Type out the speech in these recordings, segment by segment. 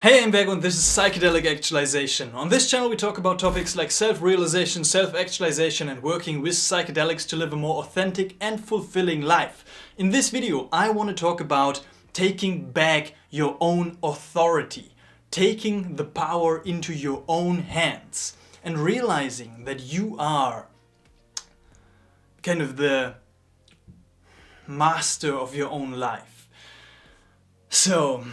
Hey, I'm back and this is Psychedelic Actualization. On this channel we talk about topics like self-realization, self-actualization and working with psychedelics to live a more authentic and fulfilling life. In this video I want to talk about taking back your own authority, taking the power into your own hands and realizing that you are kind of the master of your own life. So,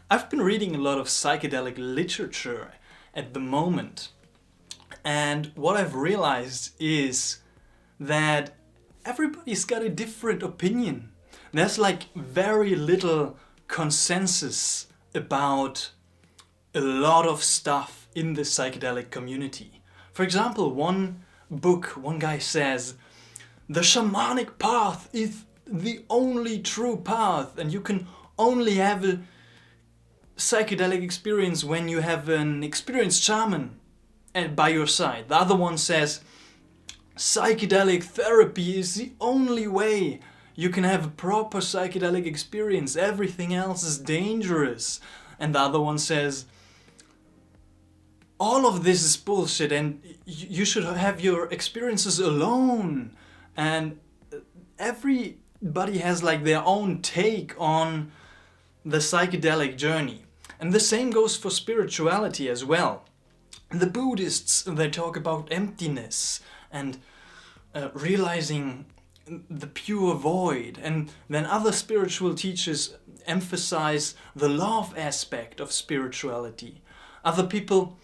I've been reading a lot of psychedelic literature at the moment, and what I've realized is that everybody's got a different opinion. There's like very little consensus about a lot of stuff in the psychedelic community. For example, one guy says, the shamanic path is the only true path, and you can only have a psychedelic experience when you have an experienced shaman by your side. The other one says psychedelic therapy is the only way you can have a proper psychedelic experience. Everything else is dangerous. And the other one says all of this is bullshit and you should have your experiences alone. And everybody has like their own take on the psychedelic journey. And the same goes for spirituality as well. The Buddhists, they talk about emptiness and realizing the pure void. And then other spiritual teachers emphasize the love aspect of spirituality. Other people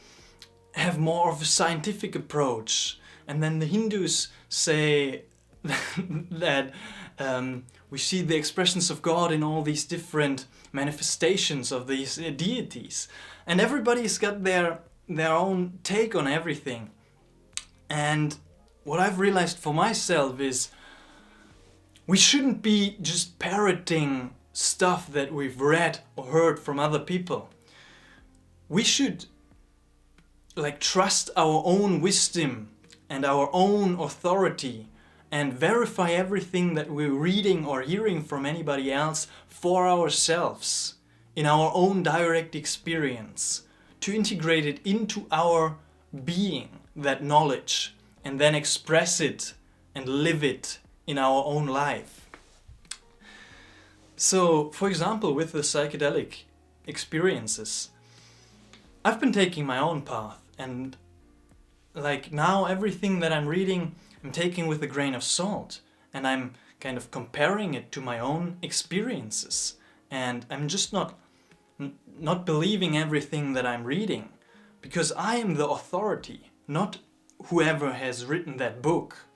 have more of a scientific approach. And then the Hindus say that we see the expressions of God in all these different manifestations of these deities, and everybody's got their own take on everything. And what I've realized for myself is we shouldn't be just parroting stuff that we've read or heard from other people. We should like trust our own wisdom and our own authority and verify everything that we're reading or hearing from anybody else for ourselves, in our own direct experience, to integrate it into our being, that knowledge, and then express it and live it in our own life. So, for example, with the psychedelic experiences, I've been taking my own path, and like now everything that I'm reading I'm taking with a grain of salt, and I'm kind of comparing it to my own experiences, and I'm just not believing everything that I'm reading, because I am the authority, not whoever has written that book.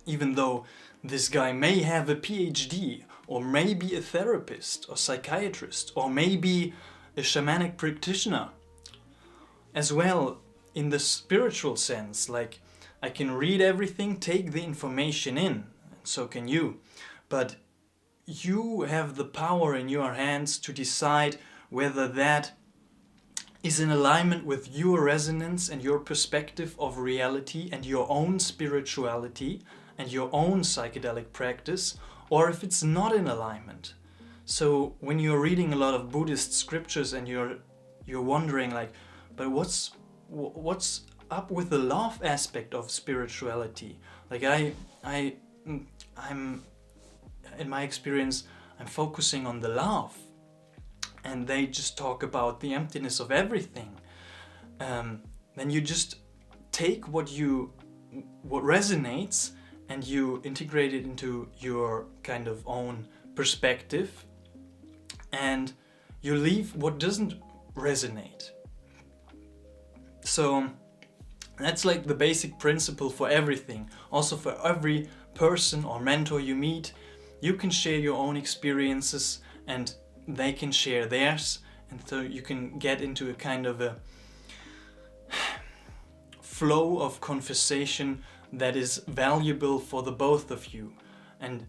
Even though this guy may have a PhD, or maybe a therapist or psychiatrist, or maybe a shamanic practitioner. As well, in the spiritual sense, like I can read everything, take the information in, and so can you. But you have the power in your hands to decide whether that is in alignment with your resonance and your perspective of reality and your own spirituality and your own psychedelic practice, or if it's not in alignment. So when you're reading a lot of Buddhist scriptures and you're wondering like, but what's up with the love aspect of spirituality? Like I'm in my experience, I'm focusing on the love, and they just talk about the emptiness of everything. Then you just take what resonates and you integrate it into your kind of own perspective, and you leave what doesn't resonate. So that's like the basic principle for everything. Also for every person or mentor you meet, you can share your own experiences and they can share theirs, and so you can get into a kind of a flow of conversation that is valuable for the both of you. And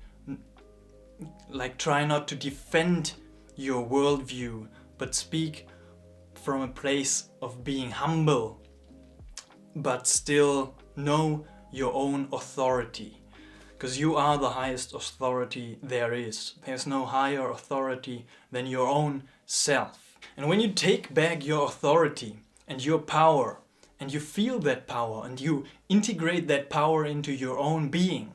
like try not to defend your worldview, but speak from a place of being humble, but still know your own authority, because you are the highest authority there is. There's no higher authority than your own self. And when you take back your authority and your power, and you feel that power, and you integrate that power into your own being,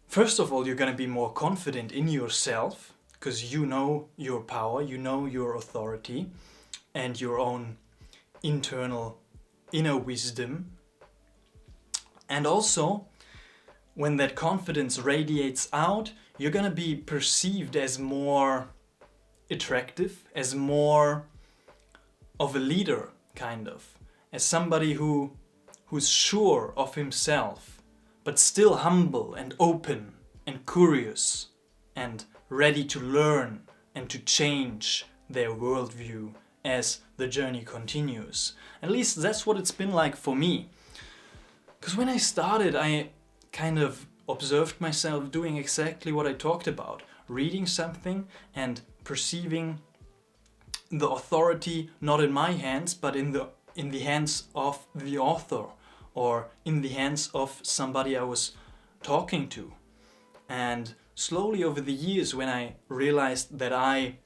first of all, you're going to be more confident in yourself, because you know your power, you know your authority, and your own internal inner wisdom. And also, when that confidence radiates out, you're going to be perceived as more attractive, as more of a leader, kind of, as somebody who's sure of himself, but still humble and open and curious and ready to learn and to change their worldview as the journey continues. At least that's what it's been like for me. Because when I started, I kind of observed myself doing exactly what I talked about, reading something and perceiving the authority not in my hands, but in the hands of the author, or in the hands of somebody I was talking to. And slowly over the years, when I realized that I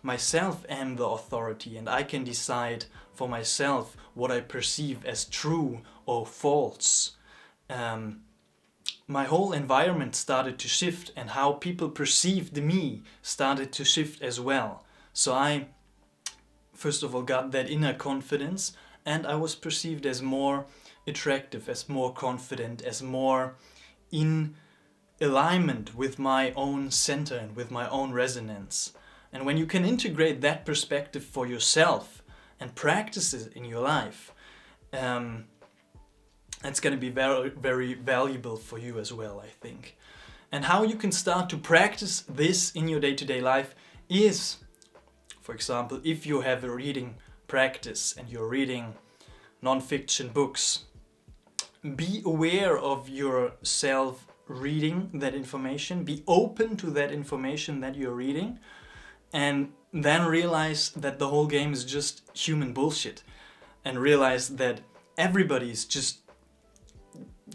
myself am the authority and I can decide for myself what I perceive as true or false, my whole environment started to shift, and how people perceived me started to shift as well. So I, first of all, got that inner confidence, and I was perceived as more attractive, as more confident, as more in alignment with my own center and with my own resonance. And when you can integrate that perspective for yourself and practice it in your life, it's going to be very, very valuable for you as well, I think. And how you can start to practice this in your day-to-day life is, for example, if you have a reading practice and you're reading non-fiction books, be aware of yourself reading that information, be open to that information that you're reading, and then realize that the whole game is just human bullshit, and realize that everybody's just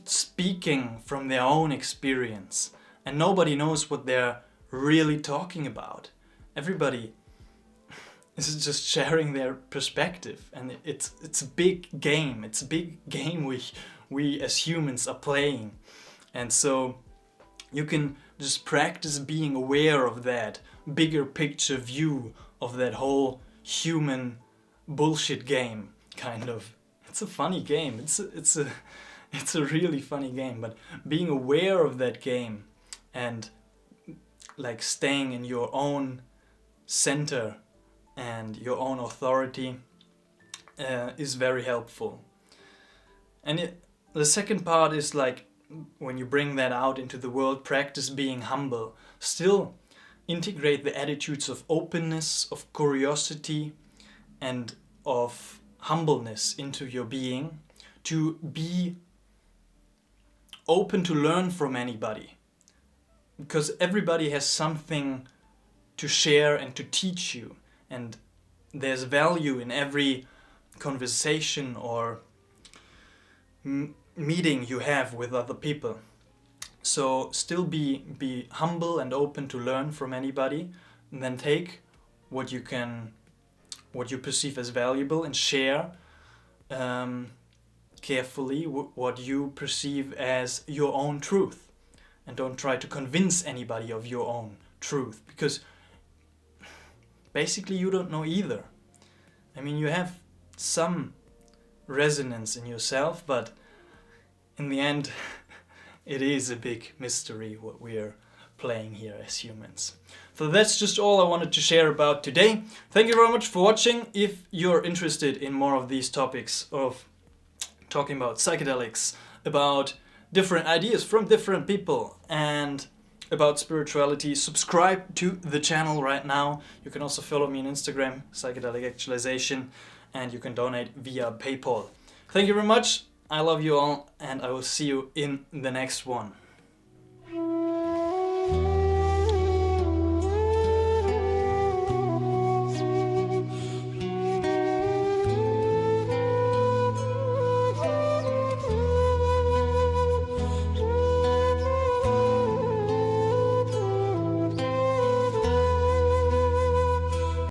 speaking from their own experience, and nobody knows what they're really talking about. Everybody is just sharing their perspective, and it's a big game. It's a big game we as humans are playing. And so you can just practice being aware of that bigger picture view of that whole human bullshit game, kind of. It's a funny game. It's a really funny game, but being aware of that game and like staying in your own center and your own authority is very helpful. And the second part is like, when you bring that out into the world, practice being humble. Still integrate the attitudes of openness, of curiosity, and of humbleness into your being, to be open to learn from anybody, because everybody has something to share and to teach you, and there's value in every conversation or meeting you have with other people. So still be humble and open to learn from anybody, and then take what you perceive as valuable and share carefully what you perceive as your own truth, and don't try to convince anybody of your own truth, because basically you don't know either. I mean, you have some resonance in yourself, but in the end it is a big mystery what we're playing here as humans. So that's just all I wanted to share about today. Thank you very much for watching. If you're interested in more of these topics of talking about psychedelics, about different ideas from different people, and about spirituality, subscribe to the channel right now. You can also follow me on Instagram, Psychedelic Actualization, and you can donate via PayPal. Thank you very much. I love you all, and I will see you in the next one.